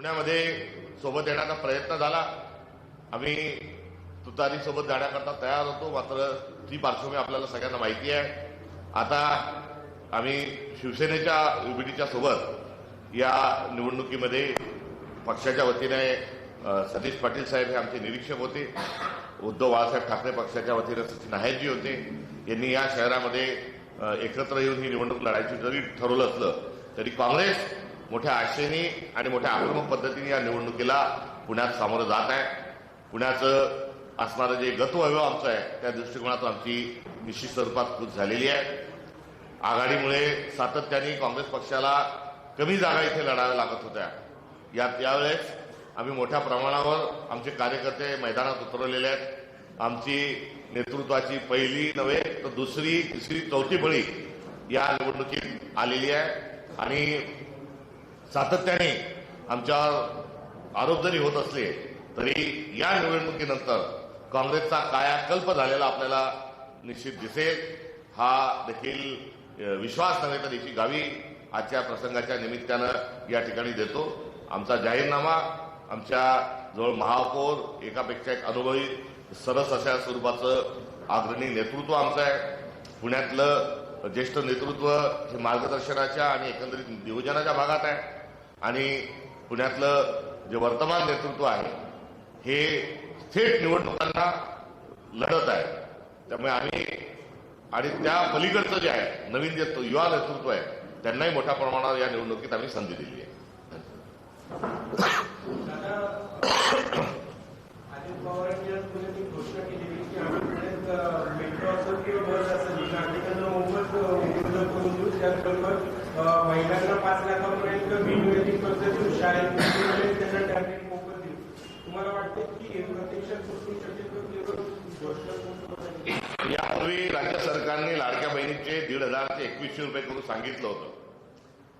पुण्यामध्ये सोबत येण्याचा प्रयत्न झाला। आम्ही तुतारी सोबत जाण्याकरता तयार होतो, मात्र ती पार्श्वभूमी आपल्याला सगळ्यांना माहिती आहे। आता आम्ही शिवसेनेच्या युबीटीच्या सोबत या निवडणुकीमध्ये पक्षाच्या वतीने सतीश पाटील साहेब हे आमचे निरीक्षक होते, उद्धव बाळासाहेब ठाकरे पक्षाच्या वतीने सचिन आहेरजी होते। यांनी या शहरामध्ये एकत्र येऊन ही निवडणूक लढायची जरी ठरवलं असलं तरी काँग्रेस मोठ्या आशेने आणि मोठ्या आक्रमक पद्धतीने या निवडणुकीला पुण्यात सामोरं जात आहे। पुण्याचं असणारं जे गतवैभव आमचं आहे त्या दृष्टिकोनातून आमची निश्चित स्वरूपात चूक झालेली आहे। आघाडीमुळे सातत्याने काँग्रेस पक्षाला कमी जागा इथे लढाव्या लागत होत्या। यावेळेस आम्ही मोठ्या प्रमाणावर आमचे कार्यकर्ते मैदानात उतरवलेले आहेत। आमची नेतृत्वाची पहिली नव्हे तर दुसरी, तिसरी, चौथी बळी या निवडणुकीत आलेली आहे आणि सातत्याने आमच्यावर आरोप जरी होत असले तरी या निवडणुकीनंतर काँग्रेसचा कायाकल्प झालेला आपल्याला निश्चित दिसेल, हा देखील विश्वास नव्हे तर याची गावी आजच्या प्रसंगाच्या निमित्तानं या ठिकाणी देतो। आमचा जाहीरनामा, आमच्या जवळ महापौर, एकापेक्षा एक अनुभवी सरस अशा स्वरूपाचं अग्रणी नेतृत्व आमचं आहे। पुण्यातलं ज्येष्ठ नेतृत्व हे मार्गदर्शनाच्या आणि एकंदरीत नियोजनाच्या भागात आहे आणि पुण्यातलं जे वर्तमान नेतृत्व आहे हे थेट निवडणुकांना लढत आहे। त्यामुळे आम्ही आणि त्या पलीकडचं जे आहे नवीन जे युवा नेतृत्व आहे त्यांनाही मोठ्या प्रमाणावर या निवडणुकीत आम्ही संधी दिली आहे। महिलांना 5 लाखापर्यंत बिनवेदिक पद्धतीने शाळेत त्यांना टॅबलेट मोफत देऊ। तुम्हाला वाटते की प्रत्यक्षात करू शकेल? यापूर्वी राज्य सरकारने लाडक्या बहिणीचे 1,500 ते 2,100 रुपये करून सांगितलं होतं,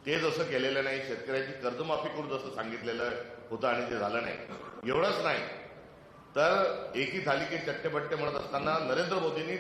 ते जसं केलेलं नाही। शेतकऱ्याची कर्जमाफी करू जसं सांगितलेलं होतं आणि ते झालं नाही। एवढंच नाही तर एकी थाली के चट्टे बट्टे म्हणत असताना नरेंद्र मोदींनी